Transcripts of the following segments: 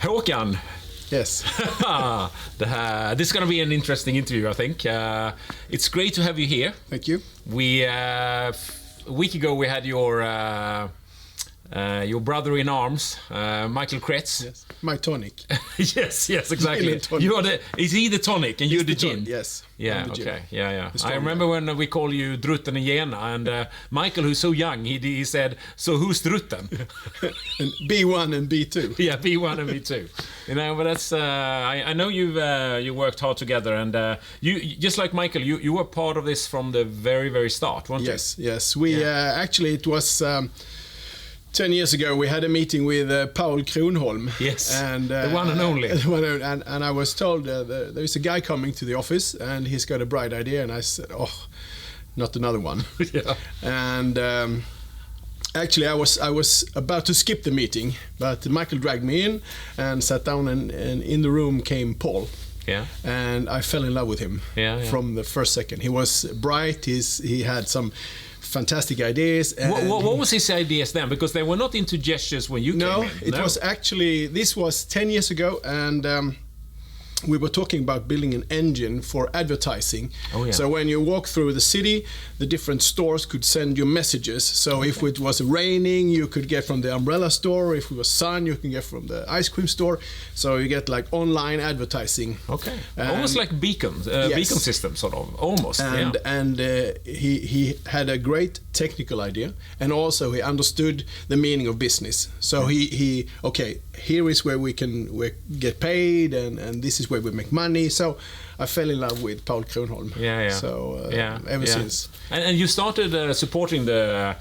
Håkan. Yes. This is going to be an interesting interview, I think. It's great to have you here. Thank you. A week ago we had your brother in arms, Mikael Kretz. Yes. My tonic. yes, exactly. Is he the tonic and you're the gin? Yes. Yeah, okay. Yeah. I remember when we call you Drutten and Jena, and Michael, who's so young, he said, "So who's Drutten?" And B1 and B2. Yeah, B1 and B2. But that's I know you worked hard together, and you just like Michael, you were part of this from the very, very start, weren't you? Yes. We actually it was 10 years ago, we had a meeting with Paul Kronholm. Yes, and, the one and only. And I was told there's a guy coming to the office and he's got a bright idea. And I said, not another one. Yeah. And actually, I was about to skip the meeting, but Michael dragged me in and sat down, and in the room came Paul. Yeah. And I fell in love with him from the first second. He was bright. He had some fantastic ideas. What was his ideas then? Because they were not into gestures when you came in. No, it was actually, this was 10 years ago, and we were talking about building an engine for advertising. Oh, yeah. So when you walk through the city, the different stores could send you messages. So if it was raining, you could get from the umbrella store. If it was sun, you can get from the ice cream store. So you get like online advertising. Okay. Almost like beacon system, sort of. Almost. And he had a great technical idea, and also he understood the meaning of business. So he here is where we get paid, and this is where we make money. So I fell in love with Paul Kronholm. Yeah. So ever since. And you started supporting the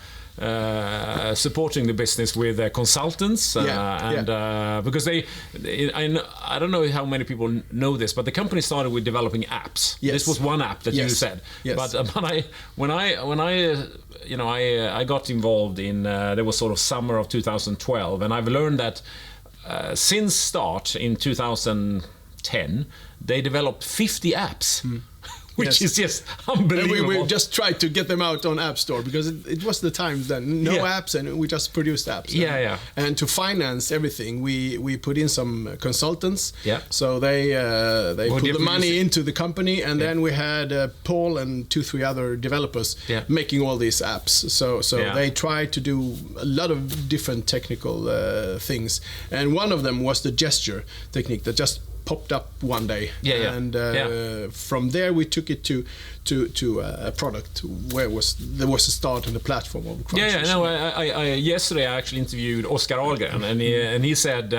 business with consultants, because I don't know how many people know this, but the company started with developing apps. Yes. This was one app that you said. Yes. But when I got involved in there was sort of summer of 2012, and I've learned that since start in 2010 they developed 50 apps. Which is just unbelievable. And we just tried to get them out on App Store, because it was the time then. No apps, and we just produced apps. And to finance everything, we put in some consultants. Yeah. So they put the money into the company, and then we had Paul and 2-3 other developers making all these apps. So they tried to do a lot of different technical things, and one of them was the gesture technique that just popped up one day, and from there we took it to a product where there was a start on the platform of Crunchfish. Yesterday I actually interviewed Oscar Ahlgren, and he said,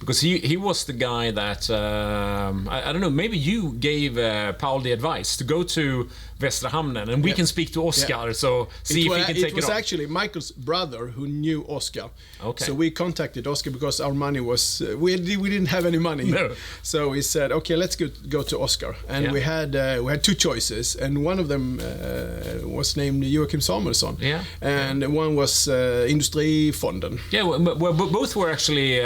because he was the guy that I don't know, maybe you gave Paul the advice to go to Västra Hamnen, and we can speak to Oscar, so see if he can take it on. It was actually Michael's brother who knew Oscar. Okay. So we contacted Oscar because our money was we didn't have any money. No. So we said, okay, let's go to Oscar, and we had 2 choices, and one of them was named Joachim Samuelsson, and one was Industrifonden. Yeah, well, both were actually.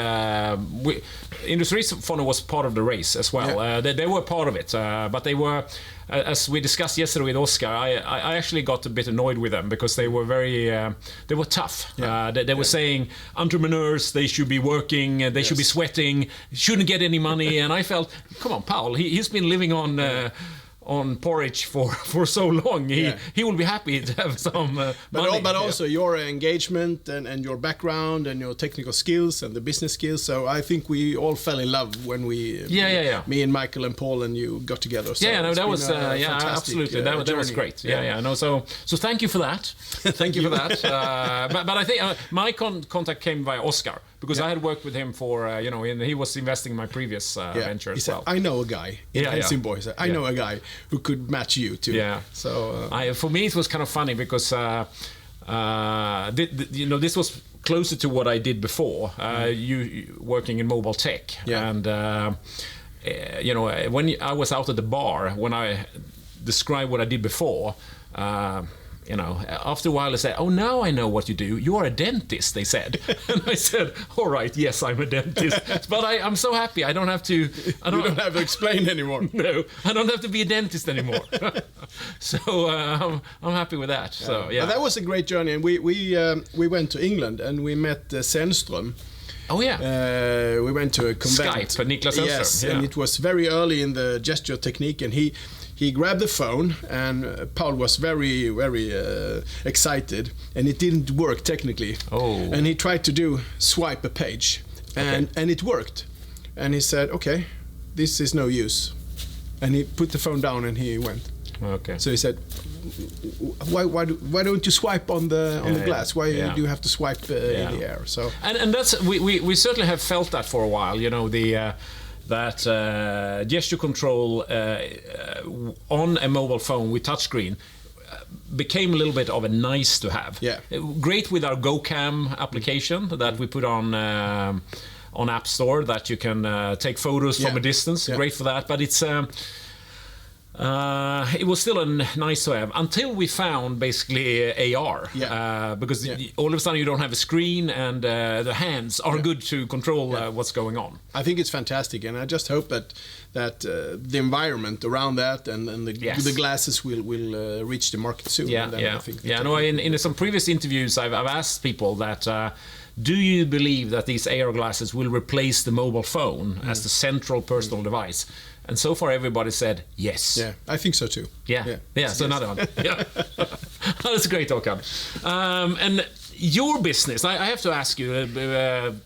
Industrifonden was part of the race as well. They were part of it, but they were. As we discussed yesterday with Oscar, I actually got a bit annoyed with them because they were they were tough. They were saying entrepreneurs, they should be working, they should be sweating, shouldn't get any money, and I felt, come on, Paul, he's been living on porridge for so long. He will be happy to have some money. But also your engagement and your background and your technical skills and the business skills. So I think we all fell in love when we me and Michael and Paul and you got together. So that was absolutely that was great. So thank you for that. Thank you for that. But I think my contact came via Oscar, because I had worked with him for and he was investing in my previous venture as well. I know a guy in Helsingborg. He said, I know a guy who could match you too. So for me it was kind of funny because this was closer to what I did before. You working in mobile tech, and when I was out at the bar, when I described what I did before. After a while they said, "Oh, now I know what you do. You are a dentist," they said. And I said, "All right, yes, I'm a dentist." But I'm so happy I don't have to... You don't have to explain anymore. No, I don't have to be a dentist anymore. So I'm happy with that. So But that was a great journey. And we went to England and we met Senström. Oh yeah. We went to a convent. Skype, Niklas Enström. Yes, and it was very early in the gesture technique, and he grabbed the phone, and Paul was very, very excited, and it didn't work technically. Oh. And he tried to swipe a page, and it worked. And he said, "Okay, this is no use." And he put the phone down and he went. Okay. So he said, "Why don't you swipe on the glass? Why do you have to swipe in the air?" So and that's we certainly have felt that for a while. You know, that gesture control on a mobile phone with touchscreen became a little bit of a nice to have. Yeah. Great with our GoCam application that we put on App Store, that you can take photos from a distance. Yeah. Great for that, but it's it was still a nice to have until we found basically AR. Because all of a sudden you don't have a screen, and the hands are good to control what's going on. I think it's fantastic, and I just hope that the environment around that and the glasses will reach the market soon. In some previous interviews I've asked people that do you believe that these AR glasses will replace the mobile phone as the central personal device? And so far everybody said yes. Yeah, I think so too. So another one. That's great, Håkan. And your business, I have to ask you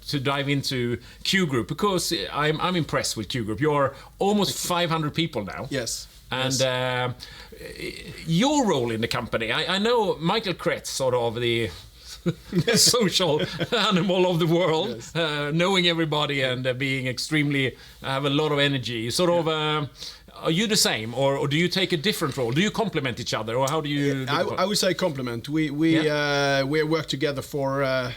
to dive into Q-group, because I'm impressed with Q-group. You're almost 500 people now. Yes. And your role in the company, I know Mikael Kretz, sort of the social animal of the world, knowing everybody and being extremely, have a lot of energy. Sort of, are you the same, or do you take a different role? Do you complement each other, or how do you? I would say complement. We worked together for. I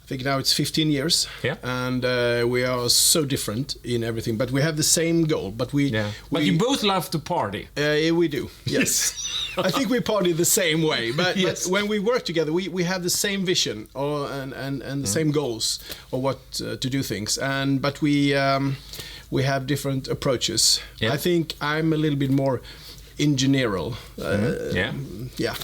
think now it's 15 years, and we are so different in everything, but we have the same goal. But but you both love to party. We do, yes. I think we party the same way, but when we work together, we have the same vision and the same goals of what to do things, but we have different approaches. I think I'm a little bit more engineering.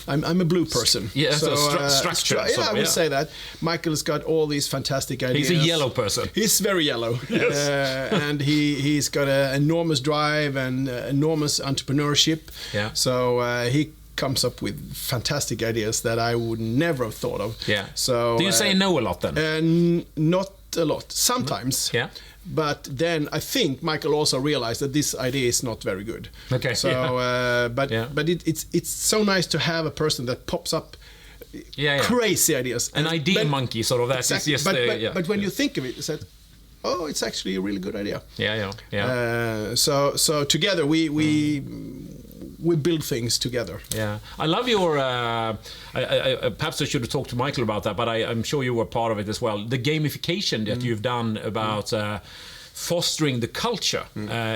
I'm a blue person. Structure. I would say that. Michael's got all these fantastic ideas. He's a yellow person. He's very yellow. And he's got an enormous drive and enormous entrepreneurship. So he comes up with fantastic ideas that I would never have thought of. So do you say no a lot then? Not a lot. Sometimes. But then I think Michael also realized that this idea is not very good. Okay. So, but it's so nice to have a person that pops up crazy ideas. An idea monkey, sort of. That exactly. is just. But when you think of it, you said, "Oh, it's actually a really good idea." So together we build things together. I love your. Perhaps I should have talked to Michael about that, but I'm sure you were part of it as well. The gamification that you've done about fostering the culture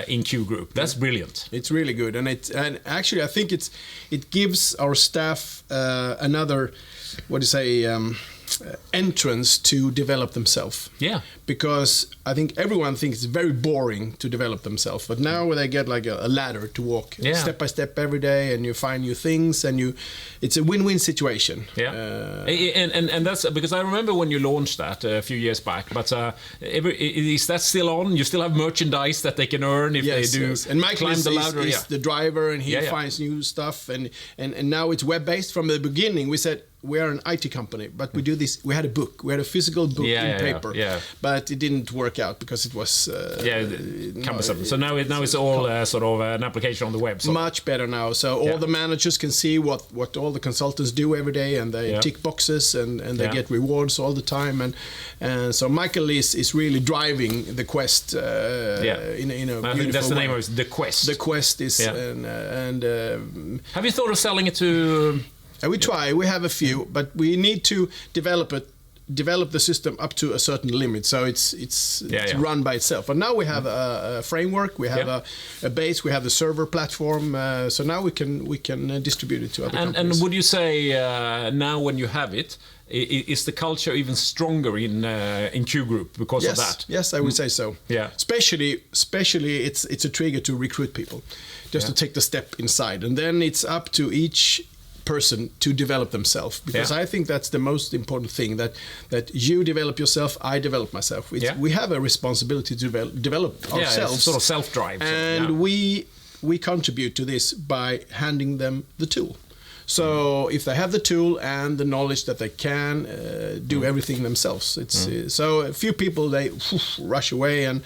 in Q-group. That's brilliant. It's really good, and actually I think it gives our staff another entrance to develop themselves. Because I think everyone thinks it's very boring to develop themselves, but now they get like a ladder to walk step by step every day, and you find new things, and it's a win-win situation. And that's because I remember when you launched that a few years back. But is that still on? You still have merchandise that they can earn if they do. And Michael climb the ladder. Is the driver, and he finds new stuff, and now it's web-based. From the beginning, we said, we are an IT company, but we do this. We had a book. We had a physical book in paper, but it didn't work out because it was cumbersome. So now it's all sort of an application on the web. Much better now. So all the managers can see what all the consultants do every day, and they tick boxes and they get rewards all the time. And so Michael is really driving the quest in a I think that's the name of it, the quest. The quest is have you thought of selling it to? We try. We have a few, but we need to develop the system up to a certain limit, so it's run by itself. But now we have a framework, we have a base, we have the server platform, so now we can distribute it to other companies. And would you say now when you have it, is the culture even stronger in Q-group because of that? Yes, I would say so. Especially it's a trigger to recruit people, just to take the step inside, and then it's up to each person to develop themselves, because I think that's the most important thing, that you develop yourself, I develop myself. We have a responsibility to develop ourselves, sort of self-drive, and we contribute to this by handing them the tool. So if they have the tool and the knowledge that they can do everything themselves, so a few people, they rush away, and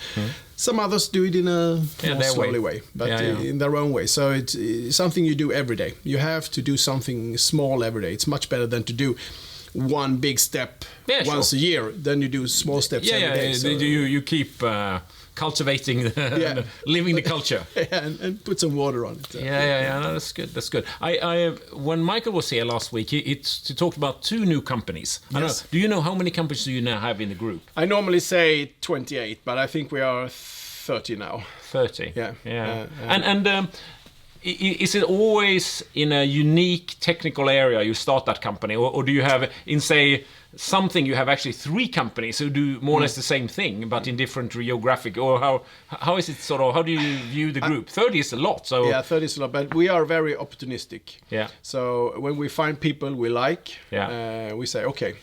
some others do it in a more slowly way, but in their own way. So it's something you do every day. You have to do something small every day. It's much better than to do one big step once a year. Then you do small steps every day. So you keep cultivating, living the culture. And put some water on it. No, that's good. That's good. When Mikael was here last week, he talked about 2 new companies. I don't know, do you know how many companies do you now have in the group? I normally say 28, but I think we are 30 now. 30. Yeah. And is it always in a unique technical area you start that company, or do you have, in say something, you have actually 3 companies who do more or less the same thing but in different geographic, or how is it sort of, how do you view the group? 30 is a lot. So 30 is a lot, but we are very opportunistic. So when we find people we like, we say, okay,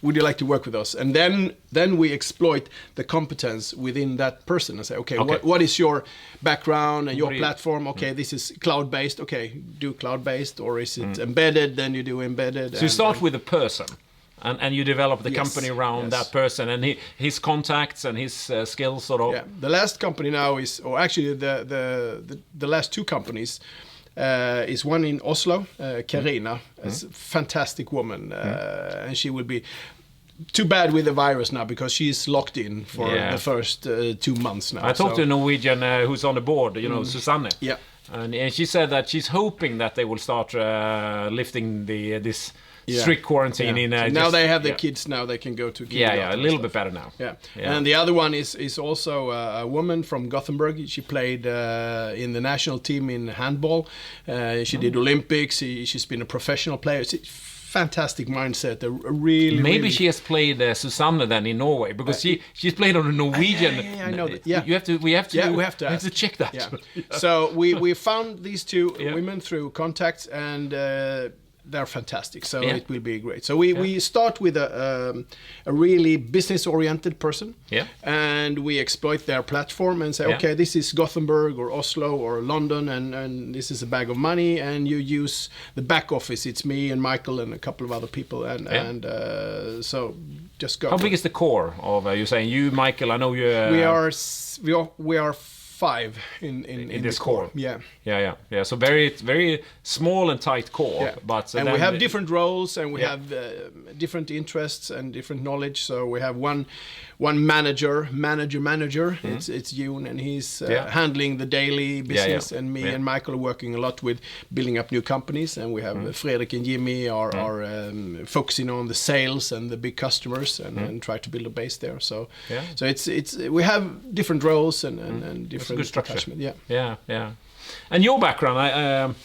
would you like to work with us? And then we exploit the competence within that person and say, okay. What is your background and your platform? Okay, this is cloud-based. Okay, do cloud-based, or is it embedded? Then you do embedded. So you start with a person, and you develop the company around that person and his contacts and his skills, sort of. Yeah, the last company now is, or actually the last 2 companies. Is one in Oslo, Karina, a fantastic woman, and she will be too bad with the virus now because she's locked in for the first 2 months now. I talked to a Norwegian who's on the board, Susanne. Yeah. And she said that she's hoping that they will start lifting this strict quarantine in. Now they have the kids. Now they can go to. A little bit better now. Yeah. And the other one is also a woman from Gothenburg. She played in the national team in handball. She did Olympics. She's been a professional player. Fantastic mindset. Maybe she has played Susanne then in Norway, because she's played on a Norwegian. I know that. Yeah. We have to check that. Yeah. So we found these 2 women through contacts, and they're fantastic. So it will be great. So we start with a really business-oriented person, and we exploit their platform and say, okay, this is Gothenburg or Oslo or London, and this is a bag of money, and you use the back office. It's me and Michael and a couple of other people, and so just go. How big is the core of you're saying you, Michael? I know you. We are 5 in this core. Yeah. So very small and tight core. But and we have different roles, and we have different interests and different knowledge. So we have one manager. It's Jon, and he's handling the daily business, and me and Michael are working a lot with building up new companies. And we have Fredrik and Jimmy are focusing on the sales and the big customers, and try to build a base there. So it's we have different roles and different good structure. attachment. Yeah. And your background,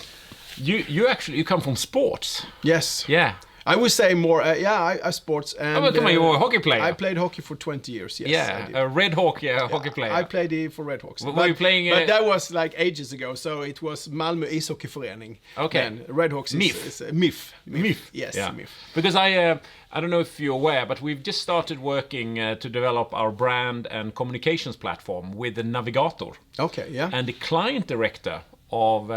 you come from sports. Yes. Yeah. I would say more. I sports. And, come on, you were a hockey player. I played hockey for 20 years. Yes, a Red Hawk hockey player. I played for Red Hawks. Were you playing? But that was like ages ago. So it was Malmö Ishockeyförening. Okay. And Red Hawks is MIF. Yes, MIF. Because I don't know if you're aware, but we've just started working to develop our brand and communications platform with the Navigator. Okay. Yeah. And the client director of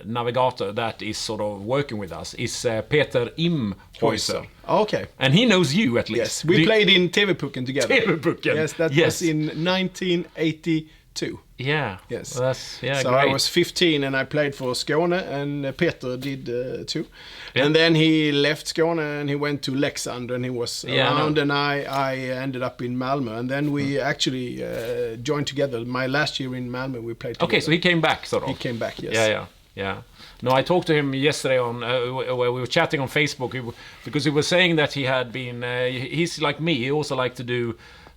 Navigator that is sort of working with us is Peter Imhäuser. Okay. And he knows you at least. Yes, we played in TV-pucken together. TV-pucken. Yes, that was in 1982. Yeah. Yes. Well, so great. I was 15 and I played for Skåne, and Peter did too. Yeah. And then he left Skåne and he went to Leksand, and he was around, and I ended up in Malmö, and then we actually joined together. My last year in Malmö we played together. Okay, so he came back sort of. He came back, yes. Yeah. No, I talked to him yesterday on where we were chatting on Facebook, because he was saying that he had been he's like me, he also liked to do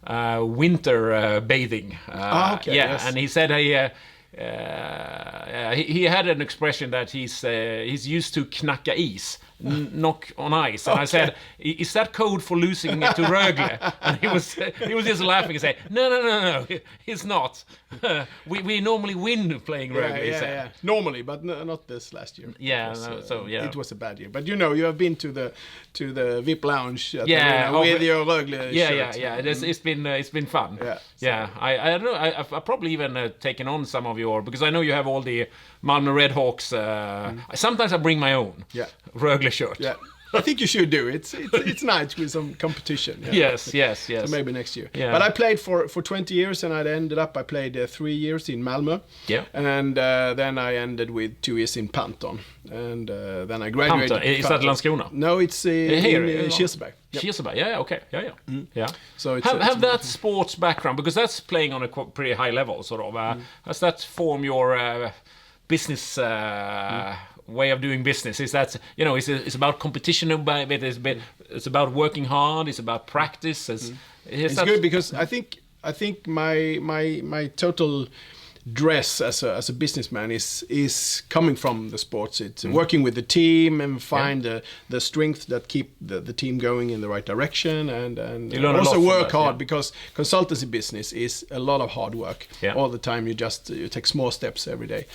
winter bathing. Okay, yes. And he said he had an expression that he's used to knacka is, knock on ice. And I said, is that code for losing to Rögle? And he was just laughing and saying, no, it's not. We normally win playing Rögle. Yeah. Normally, but not this last year. Yeah, it was a bad year. But you have been to the VIP lounge at with your Rögle shirt. Yeah. It's been fun. Yeah. I don't know. I've probably even taken on some of your, because I know you have all the Malmö Redhawks. Sometimes I bring my own Rögle shirt. Yeah. I think you should do it. It's nice with some competition. Yeah. Yes. So maybe next year. Yeah. But I played for 20 years, and I played 3 years in Malmö. Yeah. And then I ended with 2 years in Panton. And then I graduated. Panton? Is that Landskrona? No, it's in Kirseberg. Yep. Kirseberg, yeah, okay, yeah. Yeah. So have that sports background, because that's playing on a pretty high level, sort of. Does that form your business way of doing business? Is that, it's about competition a bit, it's about working hard, it's about practice. It's good, because I think my total dress as a businessman is coming from the sports. It's working with the team and find the strength that keep the team going in the right direction, and also work hard, because consultancy business is a lot of hard work all the time. You take small steps every day,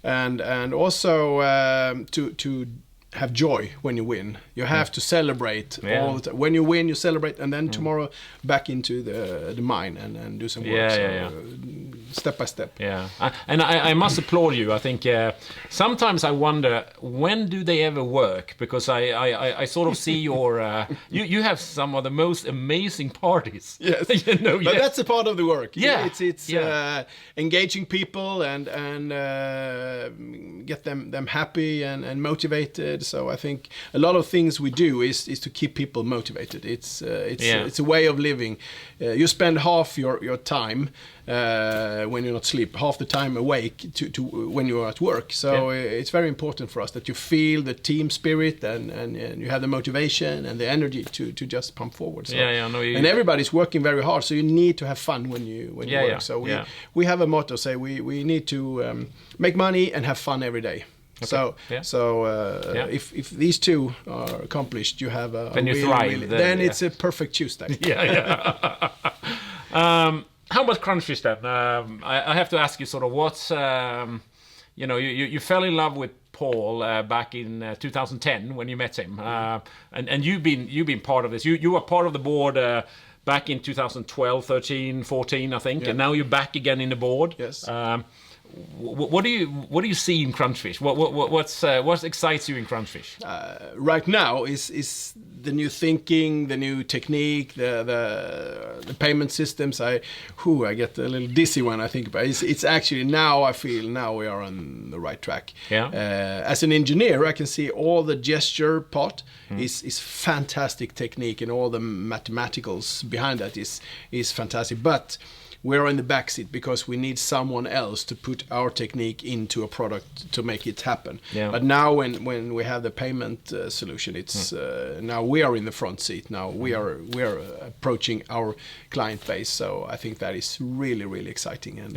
and also to have joy when you win. You have to celebrate all the time. When you win, you celebrate, and then tomorrow back into the mine and do some work. Step by step. Yeah, and I must applaud you. I think sometimes I wonder, when do they ever work? Because I sort of see your you have some of the most amazing parties. Yes, but that's a part of the work. Yeah, it's engaging people and get them happy and motivated. So I think a lot of things we do is to keep people motivated. It's a way of living. You spend half your time when you're not asleep, half the time awake to when you're at work. So it's very important for us that you feel the team spirit and you have the motivation and the energy to just pump forward. So, and everybody's working very hard, so you need to have fun when you work. So we have a motto, say we need to make money and have fun every day. Okay. If these two are accomplished, you have then you thrive. Then it's a perfect Tuesday. How about Crunchfish then? I have to ask you, sort of, what's you fell in love with Paul back in 2010 when you met him, and you've been part of this. You were part of the board back in 2012, 13, 14, I think, and now you're back again in the board. Yes. What do you see in Crunchfish? What excites you in Crunchfish? Right now is the new thinking, the new technique, the payment systems. I get a little dizzy when I think about it. It's actually, now I feel we are on the right track. Yeah. As an engineer, I can see all the gesture part is fantastic technique, and all the mathematicals behind that is fantastic. But we're in the backseat because we need someone else to put our technique into a product to make it happen. Yeah. But now when we have the payment solution, it's now we are in the front seat. Now we are approaching our client base. So I think that is really, really exciting, and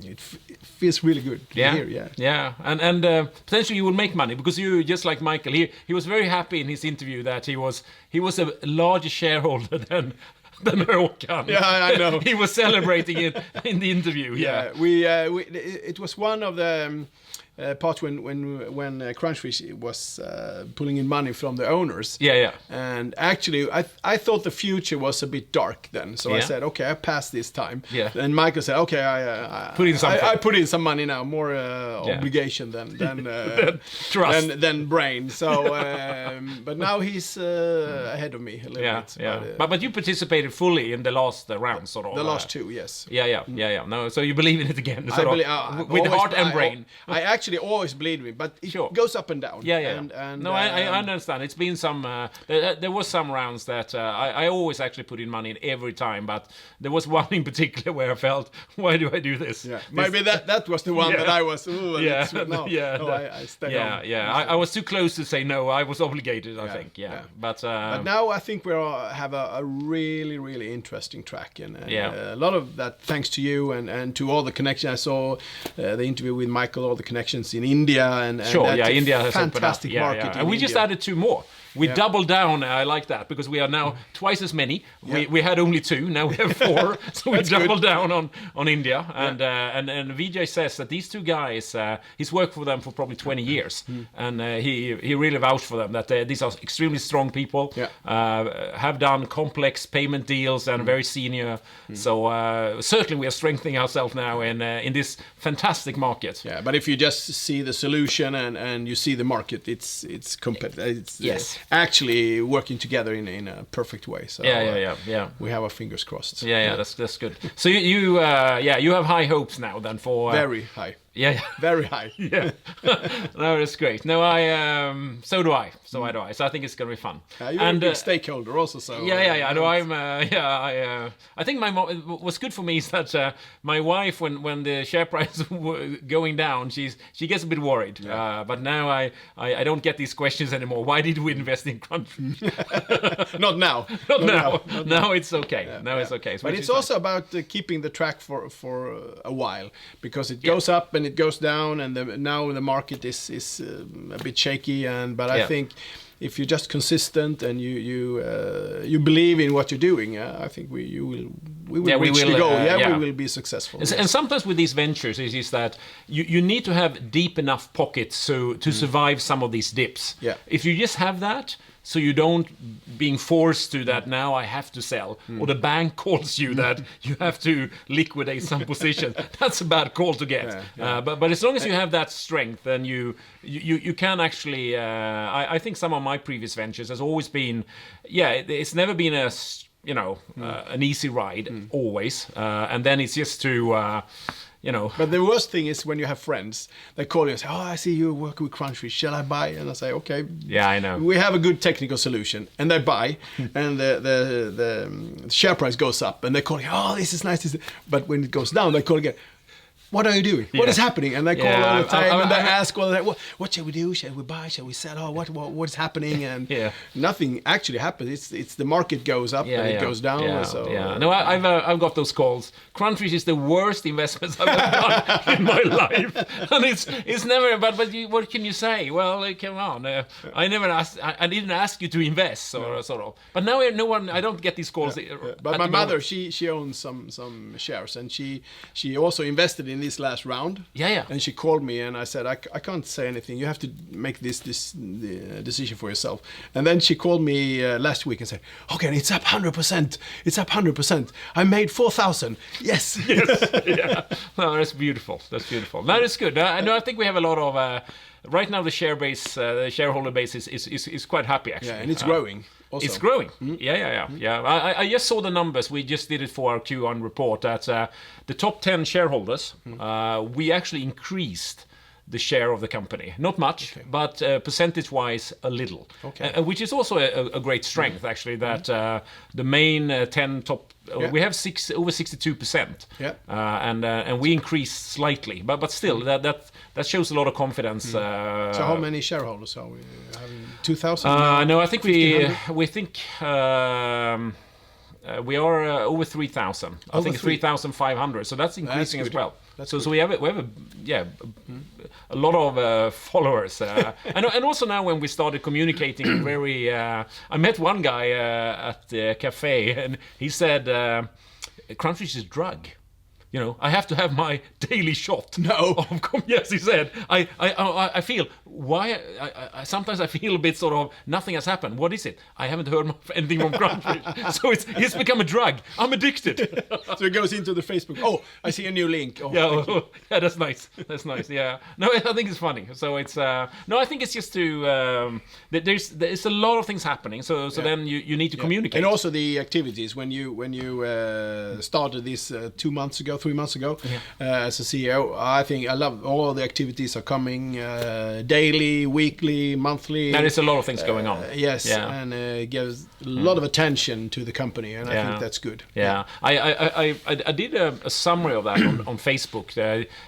it feels really good to hear. Yeah. And potentially you will make money, because you, just like Mikael, he was very happy in his interview that he was a larger shareholder than Håkan. Yeah, I know. He was celebrating it in the interview. Yeah, it was one of the part when Crunchfish was pulling in money from the owners. Yeah. And actually, I thought the future was a bit dark then. So I said, okay, I passed this time. Yeah. And Mikael said, okay, I put in some money now, more obligation than trust, than brain. So, but now he's ahead of me a little bit. Yeah. But you participated fully in the last round, sort of. The last two, yes. Yeah. No, so you believe in it again, sort of, with heart and brain. I actually always believe it, but it goes up and down. Yeah. And no, I understand. It's been some. There was some rounds that I always actually put in money in every time, but there was one in particular where I felt, why do I do this? Yeah. Maybe that was the one that I was. I stayed on. I was too close to say no. I was obligated, I think. Yeah. But now I think we have a really, really interesting track, and a lot of that thanks to you and to all the connections. I saw the interview with Mikael, all the connections connections in India, and India has fantastic market. And we just added 2 more. We doubled down. I like that because we are now twice as many. We had only 2, now we have 4. So we doubled down on India. And Vijay says that these 2 guys, he's worked for them for probably 20 years, and he really vouched for them. That these are extremely strong people, have done complex payment deals and very senior. So certainly we are strengthening ourselves now in this fantastic market. Yeah, but if you just see the solution and you see the market, it's actually working together in a perfect way. So we have our fingers crossed. That's good. So you have high hopes now then for very high. Yeah, very high. Yeah, no, that's great. No, so do I. So I think it's gonna be fun. You're a big stakeholder also. So I know. I think what's good for me is that my wife, when the share price was going down, she gets a bit worried. But now I don't get these questions anymore. Why did we invest in Crunchfish? Not now. Not now. Now it's okay. It's okay. But it's also about keeping the track for a while, because it goes up and it goes down, and now the market is a bit shaky. But I think if you're just consistent and you believe in what you're doing, I think we will reach the goal. We will be successful. And sometimes with these ventures is that you need to have deep enough pockets to survive some of these dips. Yeah. If you just have that, so you don't being forced to that now I have to sell, or the bank calls you that you have to liquidate some position. That's a bad call to get. But as long as you have that strength, then you can actually. I think some of my previous ventures has always been, it's never been an easy ride always, and then it's just to. But the worst thing is when you have friends, they call you and say, I see you work with Crunchfish, shall I buy? And I say, okay. Yeah, I know. We have a good technical solution. And they buy, and the share price goes up, and they call you, this is nice. But when it goes down, they call again. What are you doing? What is happening? And they call all the time, and they ask all the time, what shall we do? Shall we buy? Shall we sell? What is happening? And nothing actually happens. It's the market goes up and it goes down. No, I've got those calls. Crunchfish is the worst investments I've ever done in my life, and it's never. But what can you say? Well, come on. I never asked. I didn't ask you to invest, or sort of. But now no one. I don't get these calls. But my mother, she owns some shares, and she also invested in this last round. And she called me, and I said, I can't say anything. You have to make this decision for yourself. And then she called me last week and said, okay, it's up 100%. It's up 100%. I made 4,000. Yes. No, that's beautiful. No, that's good. I think we have a lot of. Right now, the shareholder base is quite happy actually. Yeah, and it's growing. Also. It's growing. I just saw the numbers. We just did it for our Q1 report that the top 10 shareholders, we actually increased the share of the company. Not much, but percentage-wise, a little. Which is also a great strength, actually, that the main 10 top... We have over 62%, and we increased slightly, but still, that shows a lot of confidence. So how many shareholders are we having? 2,000? No, I think we think we are over 3,000. I think 3,500. So that's increasing as well. So we have a lot of followers, and also now when we started communicating very. I met one guy at the cafe, and he said, "Crunchfish is a drug. I have to have my daily shot." No. Yes, he said. I feel why. Sometimes I feel a bit sort of nothing has happened. What is it? I haven't heard anything from Crunchfish. So it's become a drug. I'm addicted. So it goes into the Facebook. Oh, I see a new link. Oh, yeah, that's nice. That's nice. Yeah. No, I think it's funny. So it's no, I think it's just to there's a lot of things happening. So then you need to communicate. And also the activities when you started this 3 months ago as a CEO. I love all the activities are coming daily, weekly, monthly. There is a lot of things going on. Yes, and it gives a lot of attention to the company, and I think that's good. I did a summary of that on Facebook,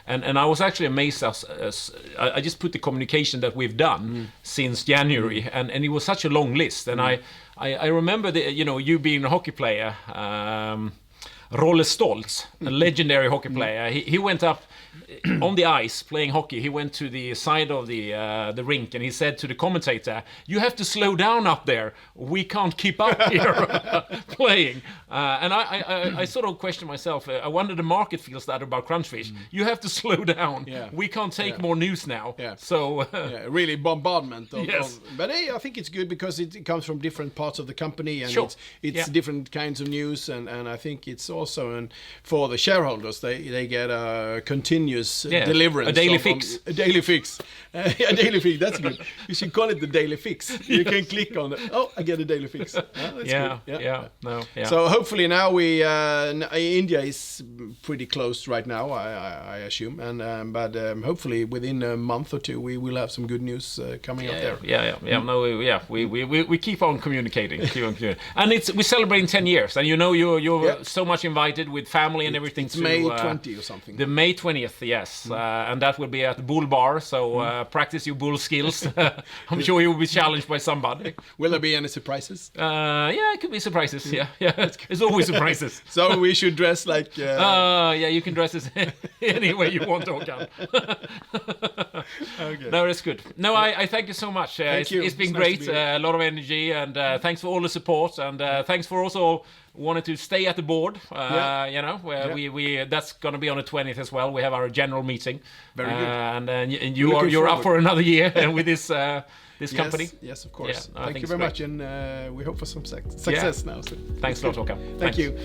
and I was actually amazed as I just put the communication that we've done since January, and it was such a long list, and I remember you being a hockey player. Rolle Stoltz, a legendary hockey player, he went up on the ice playing hockey, he went to the side of the rink and he said to the commentator, "You have to slow down up there. We can't keep up here playing." And I sort of questioned myself. I wonder the market feels that about Crunchfish. You have to slow down. Yeah. We can't take more news now. Yeah. So really bombardment. Yes. But hey, I think it's good because it comes from different parts of the company and it's different kinds of news, and I think it's also for the shareholders they get a continuous deliverance. A daily fix. A daily fix. A daily fix. That's good. You should call it the daily fix. You can click on it. Oh, I get a daily fix. That's good. So hopefully now India is pretty close right now, I assume, and but hopefully within a month or two we will have some good news coming up there. We keep on communicating. And we're celebrating 10 years, and you're so much invited with family and everything. It's May 20 or something. The May 20th, yes, and that will be at the Bull Bar. So practice your bull skills. I'm sure you will be challenged by somebody. Will there be any surprises? It could be surprises. Yeah. It's always surprises. So we should dress like. You can dress as any way you want, Håkan. Okay. No, that's good. No, I thank you so much. Thank you. It's been great. A lot of energy, and thanks for all the support, and thanks for also wanting to stay at the board. We that's going to be on the 20th as well. We have our general meeting. Very good. And you're up for another year with this company. Yes, of course. Thank you very much, and we hope for some success now. So. Thanks a lot, Håkan. Thank you.